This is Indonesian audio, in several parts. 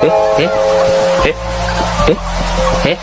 eh, eh, eh, eh.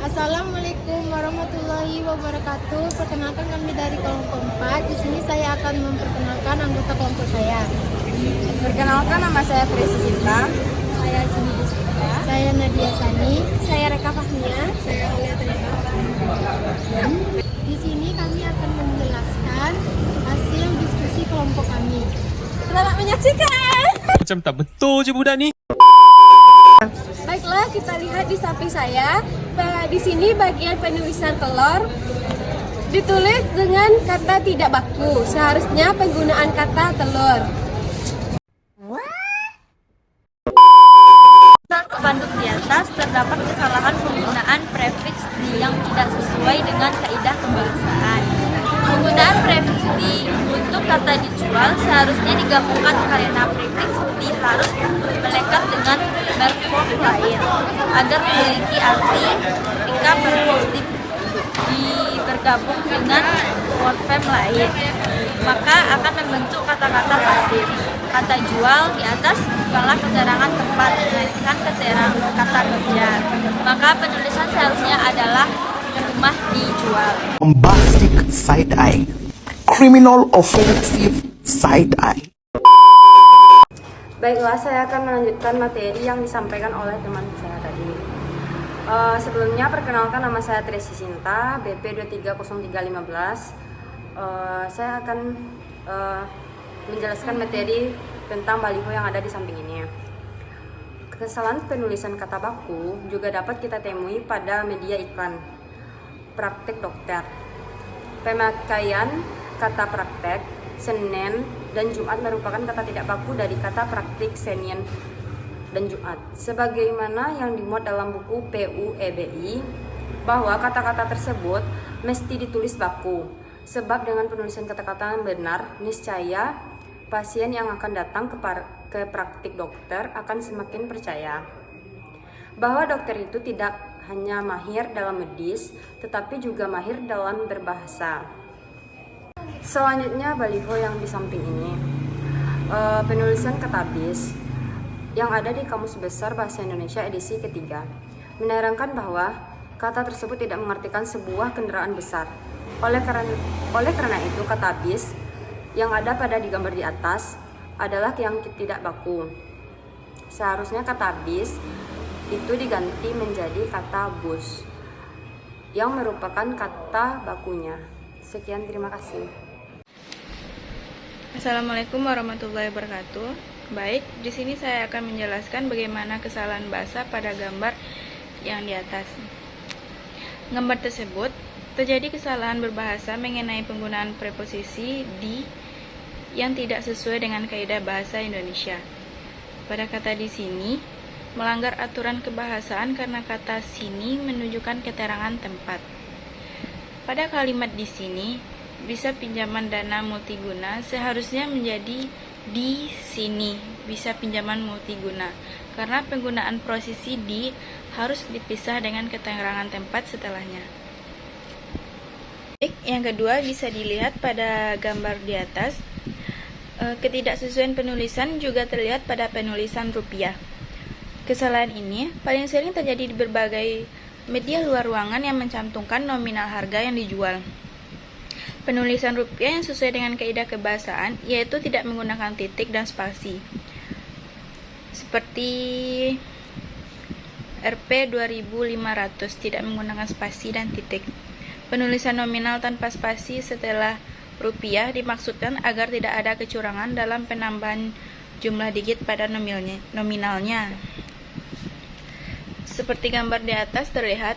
Assalamualaikum warahmatullahi wabarakatuh. Perkenalkan kami dari kelompok 4. Di sini saya akan memperkenalkan anggota kelompok saya. Perkenalkan, nama saya Presi Sinta. Saya Sini Jessica. Saya Nadia Sani. Saya Reka Fahmia. Saya Aulia Terima. Di sini kami akan menjelaskan hasil diskusi kelompok kami. Selamat menyaksikan. Macam tak betul je budak ni. Baiklah, kita lihat di samping saya. Di sini bagian penulisan telur ditulis dengan kata tidak baku. Seharusnya penggunaan kata telur. Spanduk di atas terdapat kesalahan penggunaan prefiks di yang tidak sesuai dengan kaidah kebahasaan. Penggunaan prefiks di untuk kata dijual seharusnya digabungkan karena prefiks di harus melekat dengan verb lain agar memiliki arti. Jika prefiks di bergabung dengan morfem lain, maka akan membentuk kata-kata pasif. Kata jual di atas bukanlah keterangan tempat, melainkan keterangan kata kerja. Maka penulisan seharusnya adalah rumah dijual. Bombastic side-eye, criminal offensive side-eye. Baiklah, saya akan melanjutkan materi yang disampaikan oleh teman saya tadi. Sebelumnya, perkenalkan, nama saya Tresi Sinta, BP 230315. Saya akan menjelaskan materi tentang baliho yang ada di samping ini. Kesalahan penulisan kata baku juga dapat kita temui pada media iklan, praktek dokter. Pemakaian kata praktek, Senin, dan Jumat merupakan kata tidak baku dari kata praktik Senin dan Jumat. Sebagaimana yang dimuat dalam buku PUEBI, bahwa kata-kata tersebut mesti ditulis baku. Sebab dengan penulisan kata-kata yang benar, niscaya pasien yang akan datang ke praktik dokter akan semakin percaya bahwa dokter itu tidak hanya mahir dalam medis, tetapi juga mahir dalam berbahasa. Selanjutnya, baliho yang di samping ini. Penulisan kata bis yang ada di Kamus Besar Bahasa Indonesia edisi ketiga menerangkan bahwa kata tersebut tidak mengartikan sebuah kendaraan besar. Oleh karena itu, kata bis yang ada pada di gambar di atas adalah yang tidak baku. Seharusnya kata bis itu diganti menjadi kata bus yang merupakan kata bakunya. Sekian, terima kasih. Assalamualaikum warahmatullahi wabarakatuh. Baik, di sini saya akan menjelaskan bagaimana kesalahan bahasa pada gambar yang di atas. Gambar tersebut terjadi kesalahan berbahasa mengenai penggunaan preposisi di yang tidak sesuai dengan kaidah bahasa Indonesia. Pada kata di sini melanggar aturan kebahasaan karena kata sini menunjukkan keterangan tempat. Pada kalimat di sini bisa pinjaman dana multiguna seharusnya menjadi di sini bisa pinjaman multiguna karena penggunaan posisi di harus dipisah dengan keterangan tempat setelahnya. Yang kedua bisa dilihat pada gambar di atas. Ketidaksesuaian penulisan juga terlihat pada penulisan rupiah. Kesalahan ini paling sering terjadi di berbagai media luar ruangan yang mencantumkan nominal harga yang dijual. Penulisan rupiah yang sesuai dengan kaidah kebahasaan yaitu tidak menggunakan titik dan spasi. Seperti Rp 2.500 tidak menggunakan spasi dan titik. Penulisan nominal tanpa spasi setelah rupiah dimaksudkan agar tidak ada kecurangan dalam penambahan jumlah digit pada nominalnya. Seperti gambar di atas terlihat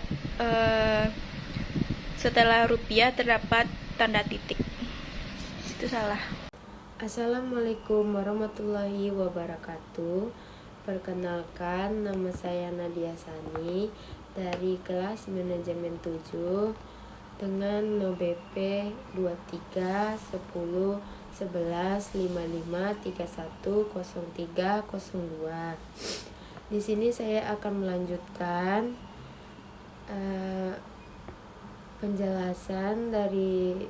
setelah rupiah terdapat tanda titik. Itu salah. Assalamualaikum warahmatullahi wabarakatuh. Perkenalkan, nama saya Nadia Sani dari kelas manajemen 7 dengan NOBP 23 10 11 55 31 03 02. Di sini saya akan melanjutkan penjelasan dari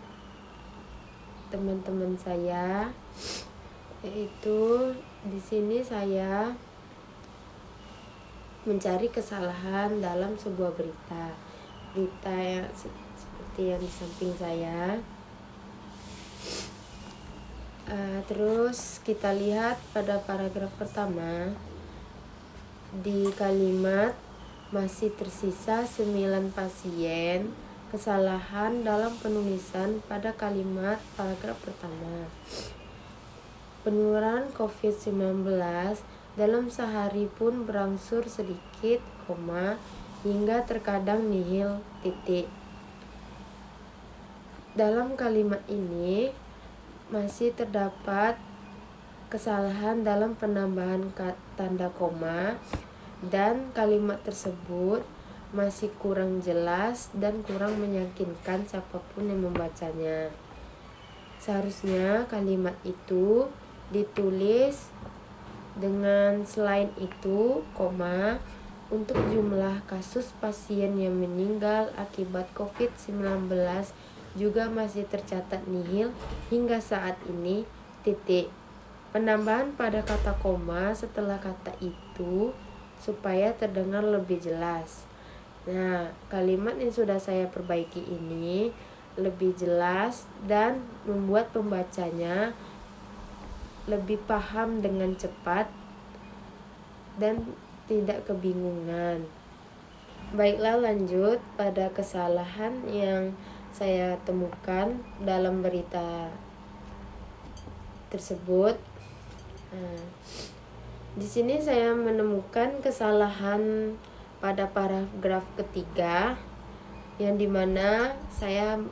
teman-teman saya, Yaitu di sini saya mencari kesalahan dalam sebuah berita. Berita yang seperti yang di samping saya. Terus kita lihat pada paragraf pertama, di kalimat masih tersisa 9 pasien, kesalahan dalam penulisan pada kalimat paragraf pertama. Penularan COVID-19 dalam sehari pun berangsur sedikit, hingga terkadang nihil, titik. Dalam kalimat ini masih terdapat kesalahan dalam penambahan tanda koma dan kalimat tersebut masih kurang jelas dan kurang meyakinkan siapapun yang membacanya. Seharusnya kalimat itu ditulis dengan selain itu, untuk jumlah kasus pasien yang meninggal akibat COVID-19 juga masih tercatat nihil hingga saat ini, titik. Penambahan pada kata koma setelah kata itu supaya terdengar lebih jelas. Nah, kalimat yang sudah saya perbaiki ini lebih jelas dan membuat pembacanya lebih paham dengan cepat dan tidak kebingungan. Baiklah, lanjut pada kesalahan yang saya temukan dalam berita tersebut. Di sini saya menemukan kesalahan pada paragraf ketiga, yang dimana saya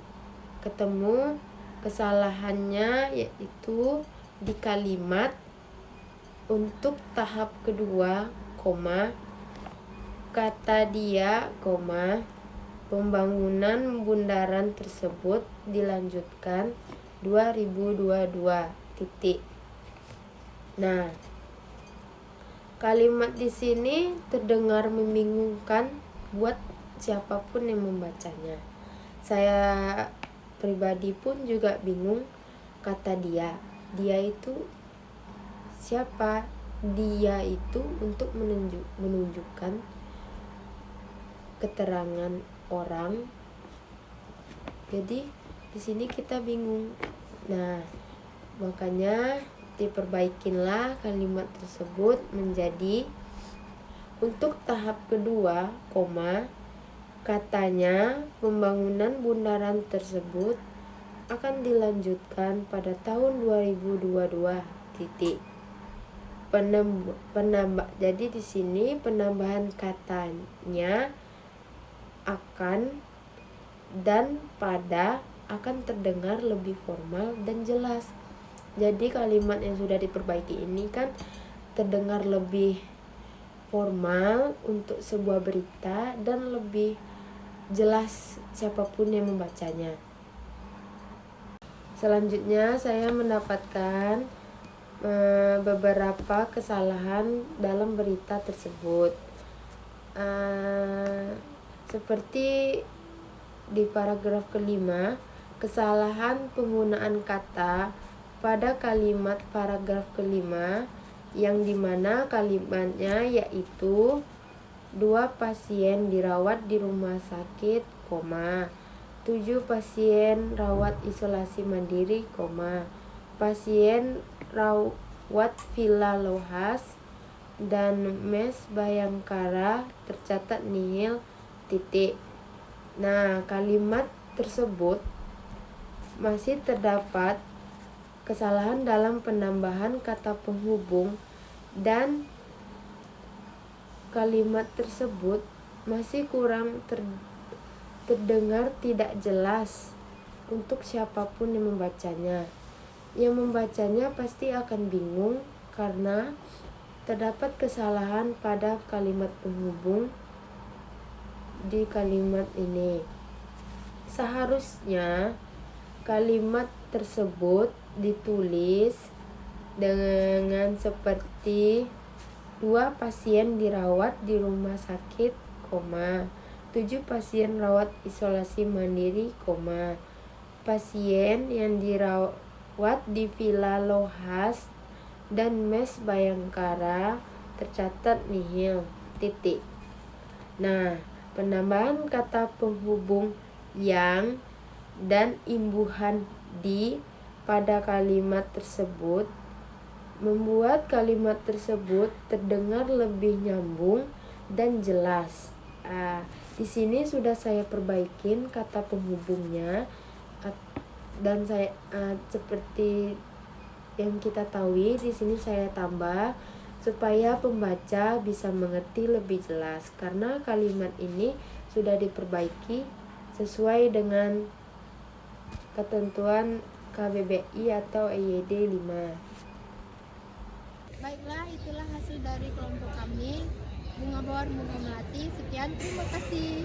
ketemu kesalahannya yaitu di kalimat untuk tahap kedua, kata dia, pembangunan bundaran tersebut dilanjutkan 2022, titik. Nah, kalimat di sini terdengar membingungkan buat siapapun yang membacanya. Saya pribadi pun juga bingung. Kata dia, dia itu siapa? Dia itu untuk menunjukkan keterangan orang. Jadi di sini kita bingung. Nah, makanya diperbaikinlah kalimat tersebut menjadi untuk tahap kedua, katanya pembangunan bundaran tersebut akan dilanjutkan pada tahun 2022, titik. Jadi di sini penambahan katanya akan dan pada akan terdengar lebih formal dan jelas. Jadi kalimat yang sudah diperbaiki ini kan terdengar lebih formal untuk sebuah berita dan lebih jelas siapapun yang membacanya. Selanjutnya saya mendapatkan beberapa kesalahan dalam berita tersebut. Seperti di paragraf kelima, kesalahan penggunaan kata pada kalimat paragraf kelima, yang dimana kalimatnya yaitu 2 pasien dirawat di rumah sakit, 7 pasien rawat isolasi mandiri, pasien rawat Villa Lohas dan Mes Bayangkara tercatat nihil, titik. Nah, kalimat tersebut masih terdapat kesalahan dalam penambahan kata penghubung dan kalimat tersebut masih kurang terdengar tidak jelas untuk siapapun yang membacanya. Yang membacanya pasti akan bingung karena terdapat kesalahan pada kalimat penghubung di kalimat ini. Seharusnya kalimat tersebut ditulis dengan seperti 2 pasien dirawat di rumah sakit, 7 pasien rawat isolasi mandiri, pasien yang dirawat di Villa Lohas dan Mes Bayangkara tercatat nihil. Titik. Nah, penambahan kata penghubung yang dan imbuhan di pada kalimat tersebut membuat kalimat tersebut terdengar lebih nyambung dan jelas. Di sini sudah saya perbaikin kata penghubungnya, dan saya seperti yang kita tahu di sini saya tambah supaya pembaca bisa mengerti lebih jelas, karena kalimat ini sudah diperbaiki sesuai dengan ketentuan KBBI atau EYD 5. Baiklah, itulah hasil dari kelompok kami, Bunga Bawar Bunga Melati. Sekian, terima kasih.